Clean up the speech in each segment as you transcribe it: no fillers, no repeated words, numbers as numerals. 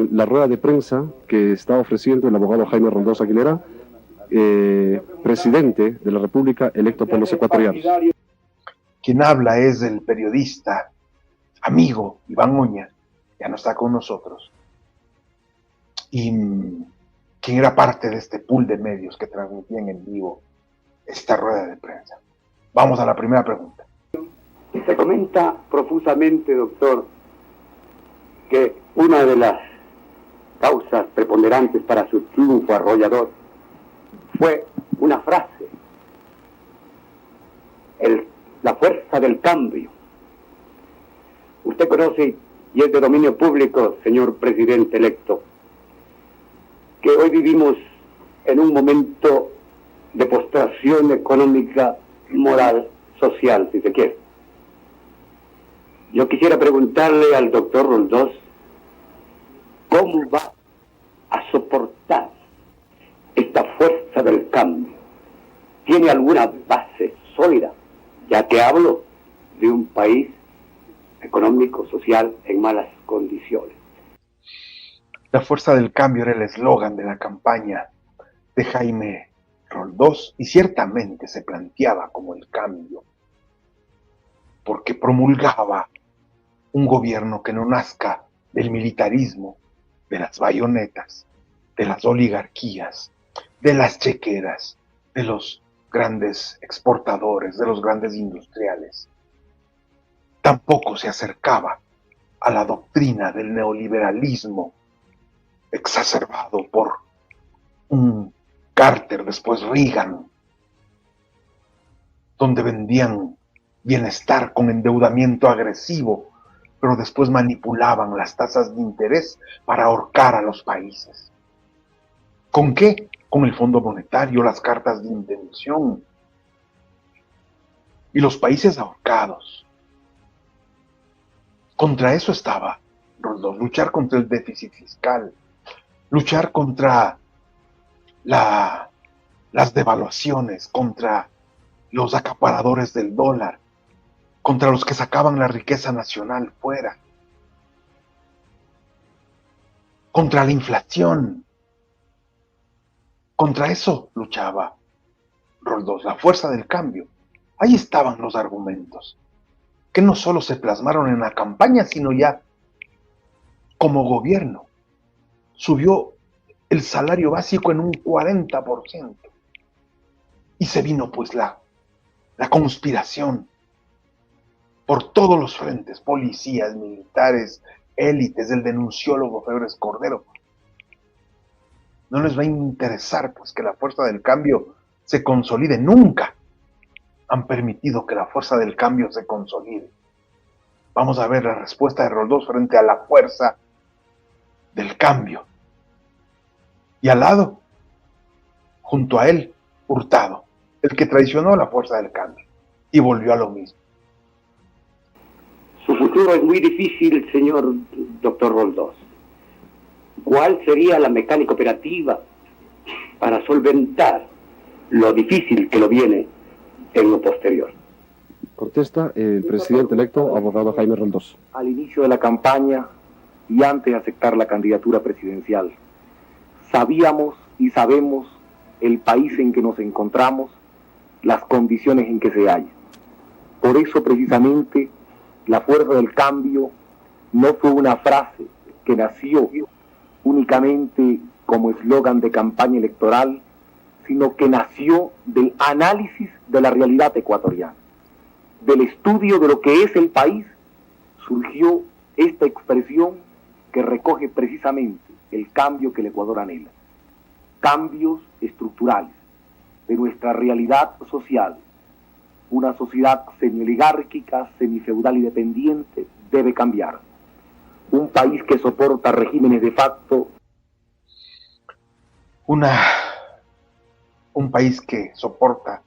en la rueda de prensa que está ofreciendo el abogado Jaime Roldós Aguilera, presidente de la República electo por los ecuatorianos. Quien habla es el periodista, amigo Iván Oña, ya no está con nosotros, y quien era parte de este pool de medios que transmitían en vivo esta rueda de prensa. Vamos a la primera pregunta. Se comenta profusamente, doctor, que una de las causas preponderantes para su triunfo arrollador fue una frase: la fuerza del cambio. Usted conoce, y es de dominio público, señor presidente electo, que hoy vivimos en un momento de postración económica, moral, social, si se quiere. Yo quisiera preguntarle al doctor Roldós cómo va a soportar esta fuerza del cambio. ¿Tiene alguna base sólida? Ya que hablo de un país económico, social, en malas condiciones. La fuerza del cambio era el eslogan de la campaña de Jaime Roldós y ciertamente se planteaba como el cambio, porque promulgaba un gobierno que no nazca del militarismo, de las bayonetas, de las oligarquías, de las chequeras, de los grandes exportadores, de los grandes industriales. Tampoco se acercaba a la doctrina del neoliberalismo exacerbado por un Carter, después Reagan, donde vendían bienestar con endeudamiento agresivo, pero después manipulaban las tasas de interés para ahorcar a los países. ¿Con qué? Con el Fondo Monetario, las cartas de intención y los países ahorcados. Contra eso estaba Roldós, luchar contra el déficit fiscal, luchar contra las devaluaciones, contra los acaparadores del dólar, contra los que sacaban la riqueza nacional fuera, contra la inflación. Contra eso luchaba Roldós, la fuerza del cambio. Ahí estaban los argumentos, que no solo se plasmaron en la campaña, sino ya como gobierno. Subió el salario básico en un 40%. Y se vino pues la conspiración por todos los frentes, policías, militares, élites, el denunciólogo Febres Cordero. No les va a interesar pues que la fuerza del cambio se consolide. Nunca han permitido que la fuerza del cambio se consolide. Vamos a ver la respuesta de Roldós frente a la fuerza del cambio. Y al lado, junto a él, Hurtado, el que traicionó la fuerza del cambio y volvió a lo mismo. Su futuro es muy difícil, señor doctor Roldós. ¿Cuál sería la mecánica operativa para solventar lo difícil que lo viene en lo posterior? Contesta el presidente electo, abogado Jaime Roldós. Al inicio de la campaña y antes de aceptar la candidatura presidencial, sabíamos y sabemos el país en que nos encontramos, las condiciones en que se halla. Por eso precisamente la fuerza del cambio no fue una frase que nació únicamente como eslogan de campaña electoral, sino que nació del análisis de la realidad ecuatoriana. Del estudio de lo que es el país, surgió esta expresión que recoge precisamente el cambio que el Ecuador anhela. Cambios estructurales de nuestra realidad social. Una sociedad semioligárquica, semifeudal y dependiente debe cambiar. Un país que soporta regímenes de facto. Un país que soporta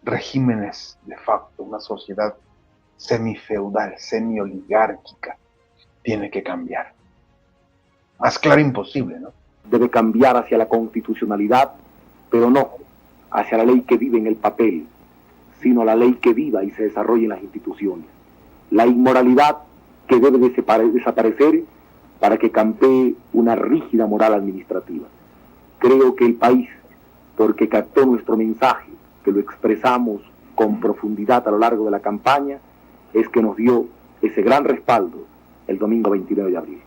regímenes de facto, una sociedad semifeudal, semioligárquica, tiene que cambiar. Más claro imposible, ¿no? Debe cambiar hacia la constitucionalidad, pero no hacia la ley que vive en el papel, sino la ley que viva y se desarrolle en las instituciones. La inmoralidad que debe desaparecer para que campee una rígida moral administrativa. Creo que el país, porque captó nuestro mensaje, que lo expresamos con profundidad a lo largo de la campaña, es que nos dio ese gran respaldo el domingo 29 de abril.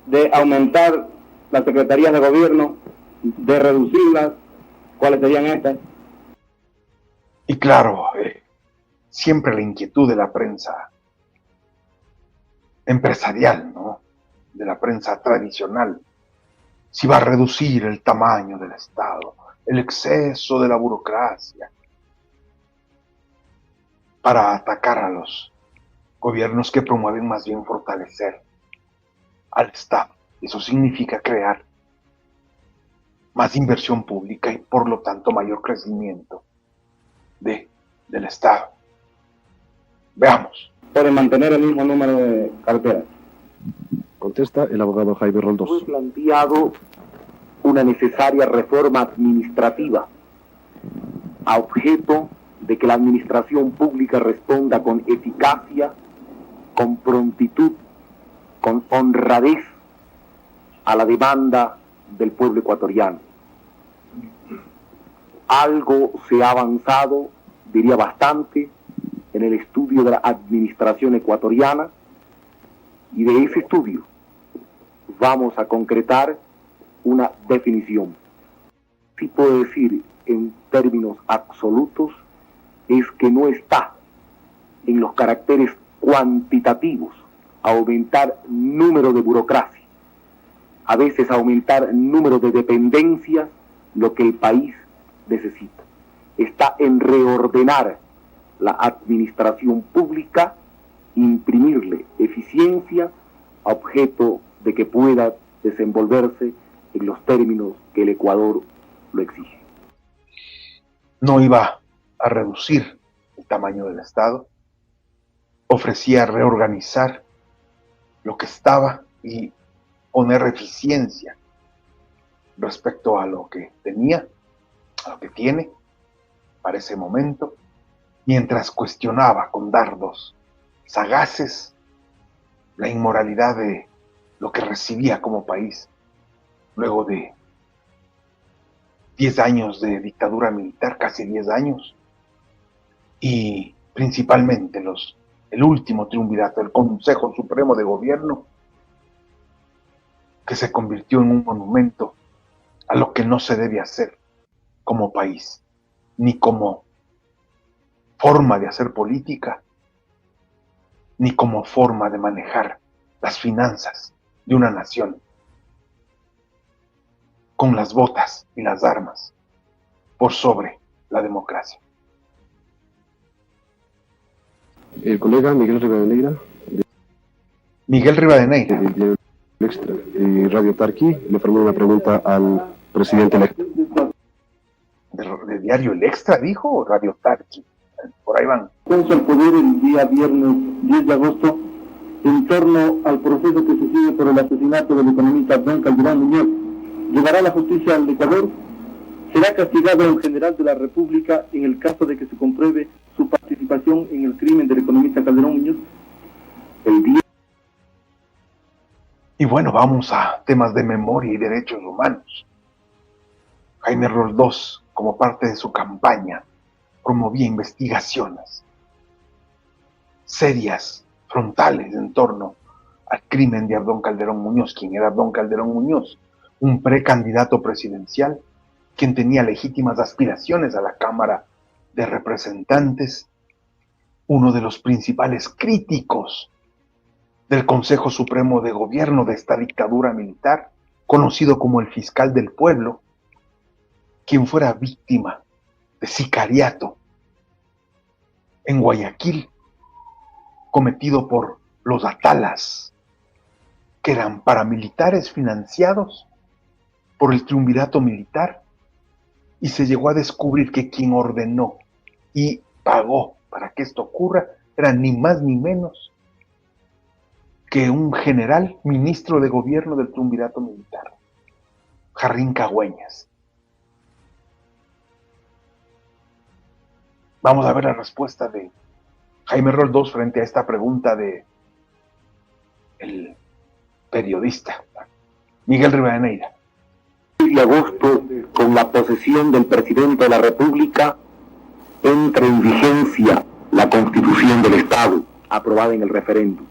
De aumentar las secretarías de gobierno, de reducirlas, ¿cuáles serían estas? Y claro, siempre la inquietud de la prensa empresarial, ¿no? De la prensa tradicional, si va a reducir el tamaño del Estado, el exceso de la burocracia, para atacar a los gobiernos que promueven más bien fortalecer al Estado. Eso significa crear más inversión pública y por lo tanto mayor crecimiento del Estado. Veamos. Pueden mantener el mismo número de carteras. Contesta el abogado Jaime Roldós. Fue planteado una necesaria reforma administrativa a objeto de que la administración pública responda con eficacia, con prontitud, con honradez a la demanda del pueblo ecuatoriano. Algo se ha avanzado, diría bastante, en el estudio de la administración ecuatoriana, y de ese estudio vamos a concretar una definición. Sí puedo decir en términos absolutos es que no está en los caracteres cuantitativos aumentar número de burocracia, a veces aumentar número de dependencias, lo que el país necesita. Está en reordenar la administración pública, imprimirle eficiencia a objeto de que pueda desenvolverse en los términos que el Ecuador lo exige. No iba a reducir el tamaño del Estado, ofrecía reorganizar lo que estaba y poner eficiencia respecto a lo que tenía, a lo que tiene para ese momento, mientras cuestionaba con dardos sagaces la inmoralidad de lo que recibía como país luego de 10 años de dictadura militar, casi 10 años, y principalmente el último triunvirato, el Consejo Supremo de Gobierno, que se convirtió en un monumento a lo que no se debe hacer como país, ni como forma de hacer política, ni como forma de manejar las finanzas de una nación, con las botas y las armas por sobre la democracia. El colega Miguel Rivadeneira, Miguel Rivadeneira, del diario El Extra y Radio Tarqui, le formula una pregunta al presidente electo. de Diario El Extra, dijo, o Radio Tarqui, por ahí van. Puso al poder el día viernes 10 de agosto en torno al proceso que se sigue por el asesinato del economista Abdón Calderón Muñoz. ¿Llevará la justicia al Ecuador? ¿Será castigado el general de la República en el caso de que se compruebe su participación en el crimen del economista Calderón Muñoz? Y bueno, vamos a temas de memoria y derechos humanos. Jaime Roldós, como parte de su campaña, promovía investigaciones serias, frontales, en torno al crimen de Abdón Calderón Muñoz. ¿Quién era Abdón Calderón Muñoz? Un precandidato presidencial, quien tenía legítimas aspiraciones a la Cámara de Representantes, uno de los principales críticos del Consejo Supremo de Gobierno de esta dictadura militar, conocido como el fiscal del pueblo, quien fuera víctima de sicariato en Guayaquil, cometido por los Atalas, que eran paramilitares financiados por el triunvirato militar, y se llegó a descubrir que quien ordenó y pagó para que esto ocurra era ni más ni menos que un general ministro de gobierno del triunvirato militar, Jarrín Cagüeñas. Vamos a ver la respuesta de Jaime Roldós frente a esta pregunta de el periodista, Miguel Rivadeneira. El 6 de agosto, con la posesión del presidente de la República, entra en vigencia la Constitución del Estado, aprobada en el referéndum.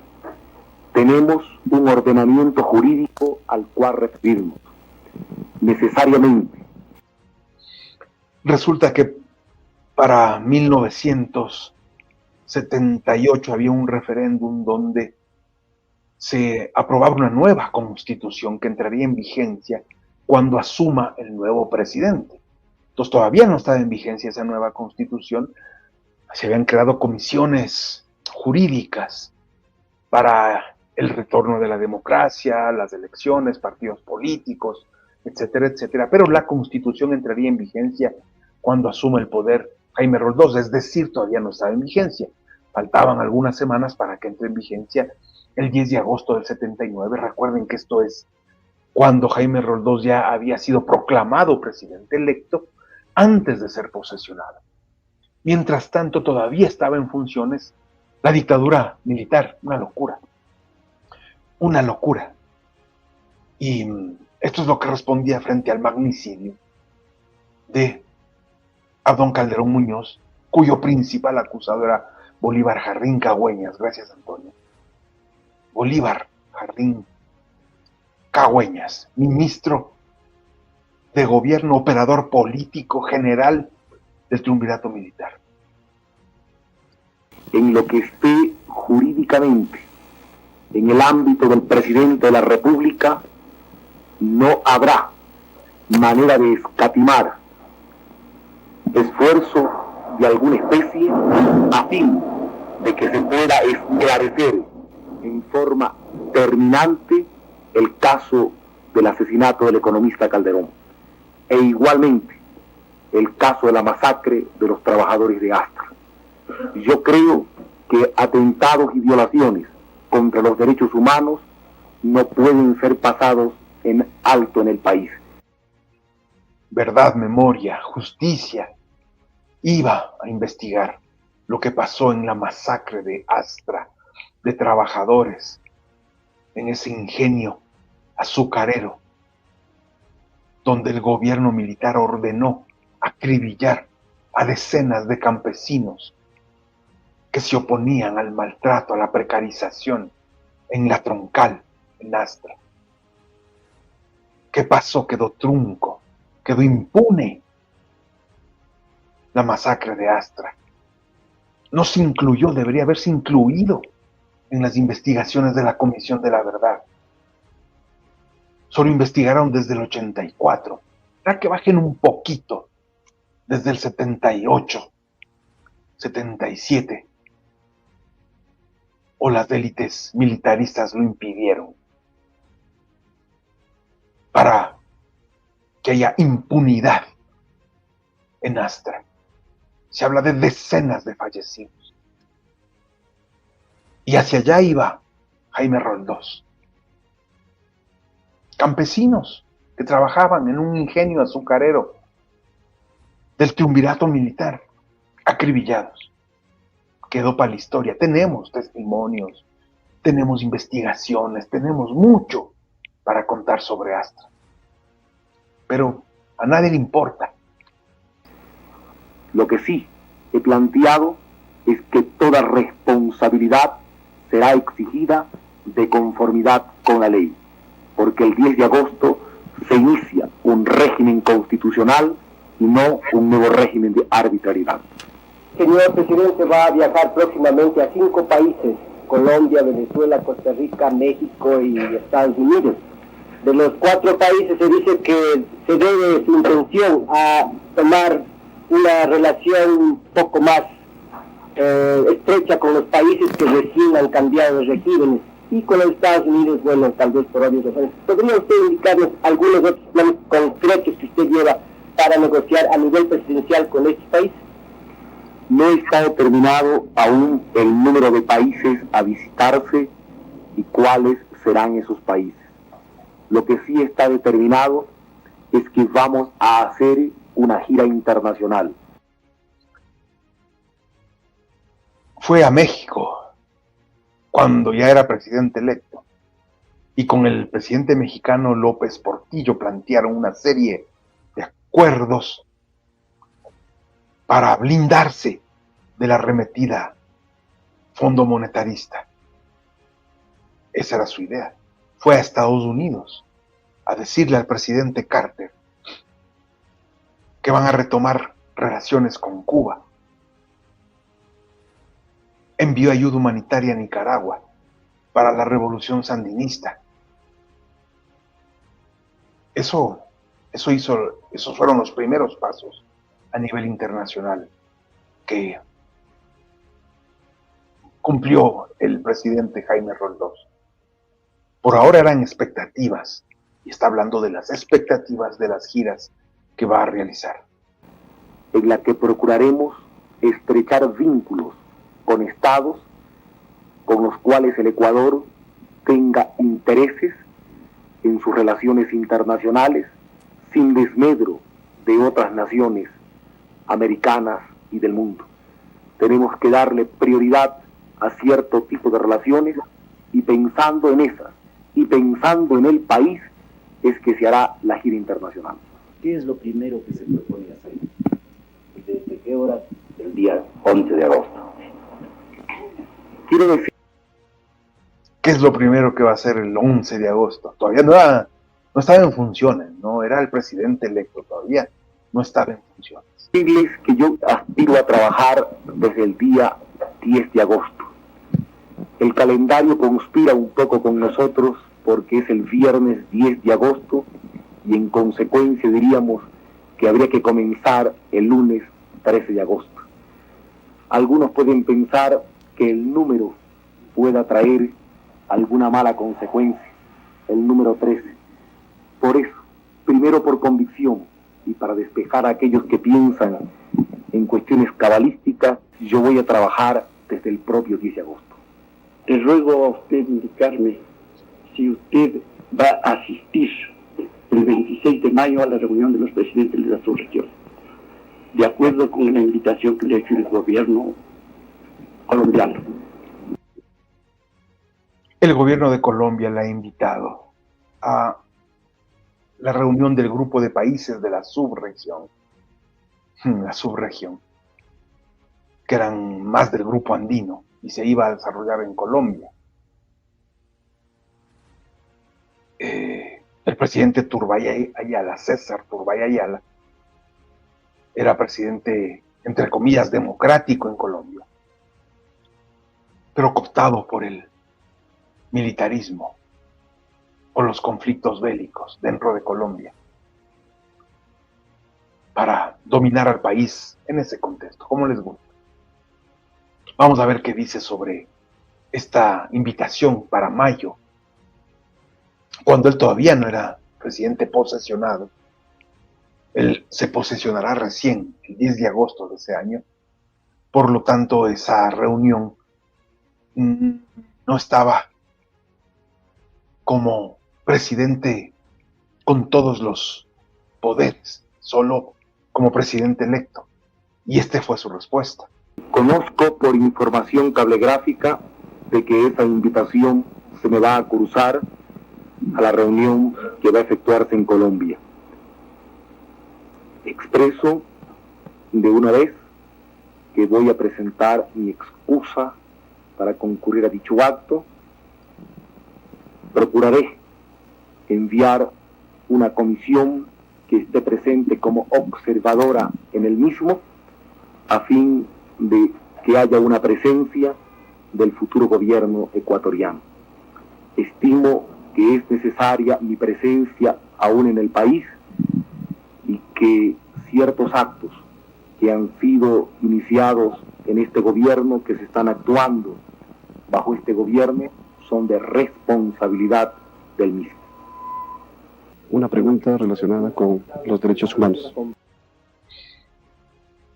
Tenemos un ordenamiento jurídico al cual referirnos. Necesariamente. Resulta que para 1978 había un referéndum donde se aprobaba una nueva constitución que entraría en vigencia cuando asuma el nuevo presidente. Entonces todavía no estaba en vigencia esa nueva constitución. Se habían creado comisiones jurídicas para el retorno de la democracia, las elecciones, partidos políticos, etcétera, etcétera. Pero la constitución entraría en vigencia cuando asuma el poder Jaime Roldós, es decir, todavía no estaba en vigencia. Faltaban algunas semanas para que entre en vigencia el 10 de agosto del 79. Recuerden que esto es cuando Jaime Roldós ya había sido proclamado presidente electo antes de ser posesionado. Mientras tanto, todavía estaba en funciones la dictadura militar, una locura. Una locura. Y esto es lo que respondía frente al magnicidio de Abdón Calderón Muñoz, cuyo principal acusado era Bolívar Jarrín Cagüeñas. Gracias, Antonio. Bolívar Jarrín Cagüeñas, ministro de gobierno, operador político, general del triunvirato militar. En lo que esté jurídicamente en el ámbito del presidente de la República, no habrá manera de escatimar esfuerzo de alguna especie a fin de que se pueda esclarecer en forma terminante el caso del asesinato del economista Calderón, e igualmente el caso de la masacre de los trabajadores de Astra. Yo creo que atentados y violaciones contra los derechos humanos no pueden ser pasados en alto en el país. Verdad, memoria, justicia iba a investigar lo que pasó en la masacre de Astra, de trabajadores, en ese ingenio azucarero, donde el gobierno militar ordenó acribillar a decenas de campesinos que se oponían al maltrato, a la precarización en la Troncal, en Astra. ¿Qué pasó? Quedó trunco, quedó impune la masacre de Astra. No se incluyó, debería haberse incluido en las investigaciones de la Comisión de la Verdad. Solo investigaron desde el 84. Para que bajen un poquito, desde el 78, 77. O las élites militaristas lo impidieron. Para que haya impunidad en Astra. Se habla de decenas de fallecidos. Y hacia allá iba Jaime Roldós. Campesinos que trabajaban en un ingenio azucarero del triunvirato militar, acribillados. Quedó para la historia. Tenemos testimonios, tenemos investigaciones, tenemos mucho para contar sobre Astra. Pero a nadie le importa. Lo que sí he planteado es que toda responsabilidad será exigida de conformidad con la ley, porque el 10 de agosto se inicia un régimen constitucional y no un nuevo régimen de arbitrariedad. Señor presidente, va a viajar próximamente a 5 países: Colombia, Venezuela, Costa Rica, México y Estados Unidos. De los 4 países se dice que se debe su intención a tomar una relación un poco más estrecha con los países que recién han cambiado de regímenes, y con los Estados Unidos, bueno, tal vez por obvias razones. ¿Podría usted indicarnos algunos otros planes concretos que usted lleva para negociar a nivel presidencial con este país? No está determinado aún el número de países a visitarse y cuáles serán esos países. Lo que sí está determinado es que vamos a hacer una gira internacional. Fue a México cuando ya era presidente electo y con el presidente mexicano López Portillo plantearon una serie de acuerdos para blindarse de la arremetida fondo monetarista. Esa era su idea. Fue a Estados Unidos a decirle al presidente Carter que van a retomar relaciones con Cuba. Envió ayuda humanitaria a Nicaragua para la revolución sandinista. Esos fueron los primeros pasos a nivel internacional que cumplió el presidente Jaime Roldós. Por ahora eran expectativas, y está hablando de las expectativas de las giras que va a realizar. En la que procuraremos estrechar vínculos con estados con los cuales el Ecuador tenga intereses en sus relaciones internacionales, sin desmedro de otras naciones americanas y del mundo. Tenemos que darle prioridad a cierto tipo de relaciones, y pensando en esas y pensando en el país es que se hará la gira internacional. ¿Qué es lo primero que se propone hacer? ¿Desde qué hora? El día 11 de agosto. Quiero decir, ¿Qué es lo primero que va a hacer el 11 de agosto? Todavía no estaba en funciones, no era el presidente electo, todavía no estaba en funciones. decirles que yo aspiro a trabajar desde el día 10 de agosto. El calendario conspira un poco con nosotros porque es el viernes 10 de agosto y en consecuencia diríamos que habría que comenzar el lunes 13 de agosto. Algunos pueden pensar que el número pueda traer alguna mala consecuencia, el número 13. Por eso, primero por convicción y para despejar a aquellos que piensan en cuestiones cabalísticas, yo voy a trabajar desde el propio 10 de agosto. Le ruego a usted indicarme si usted va a asistir el 26 de mayo a la reunión de los presidentes de la subregión, de acuerdo con la invitación que le ha hecho el gobierno colombiano. El gobierno de Colombia le ha invitado a la reunión del grupo de países de la subregión, que eran más del grupo andino, y se iba a desarrollar en Colombia. El presidente Turbay Ayala, César Turbay Ayala, era presidente, entre comillas, democrático en Colombia, pero cooptado por el militarismo o los conflictos bélicos dentro de Colombia para dominar al país en ese contexto, como les gusta. Vamos a ver qué dice sobre esta invitación para mayo, cuando él todavía no era presidente posesionado. Él se posesionará recién el 10 de agosto de ese año. Por lo tanto, esa reunión no estaba como presidente con todos los poderes, solo como presidente electo. Y esta fue su respuesta. Conozco por información cablegráfica de que esa invitación se me va a cruzar a la reunión que va a efectuarse en Colombia. Expreso de una vez que voy a presentar mi excusa para concurrir a dicho acto. Procuraré enviar una comisión que esté presente como observadora en el mismo, a fin de que haya una presencia del futuro gobierno ecuatoriano. Estimo que es necesaria mi presencia aún en el país y que ciertos actos que han sido iniciados en este gobierno, que se están actuando bajo este gobierno, son de responsabilidad del mismo. Una pregunta relacionada con los derechos humanos.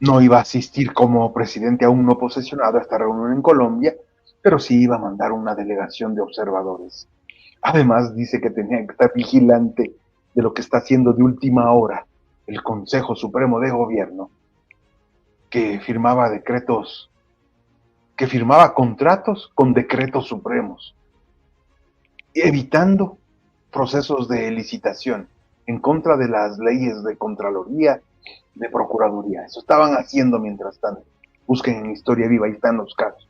No iba a asistir como presidente aún no posesionado a esta reunión en Colombia, pero sí iba a mandar una delegación de observadores. Además, dice que tenía que estar vigilante de lo que está haciendo de última hora el Consejo Supremo de Gobierno, que firmaba contratos con decretos supremos. evitando procesos de licitación en contra de las leyes de Contraloría, de Procuraduría. Eso estaban haciendo mientras tanto. Busquen en Historia Viva, ahí están los casos.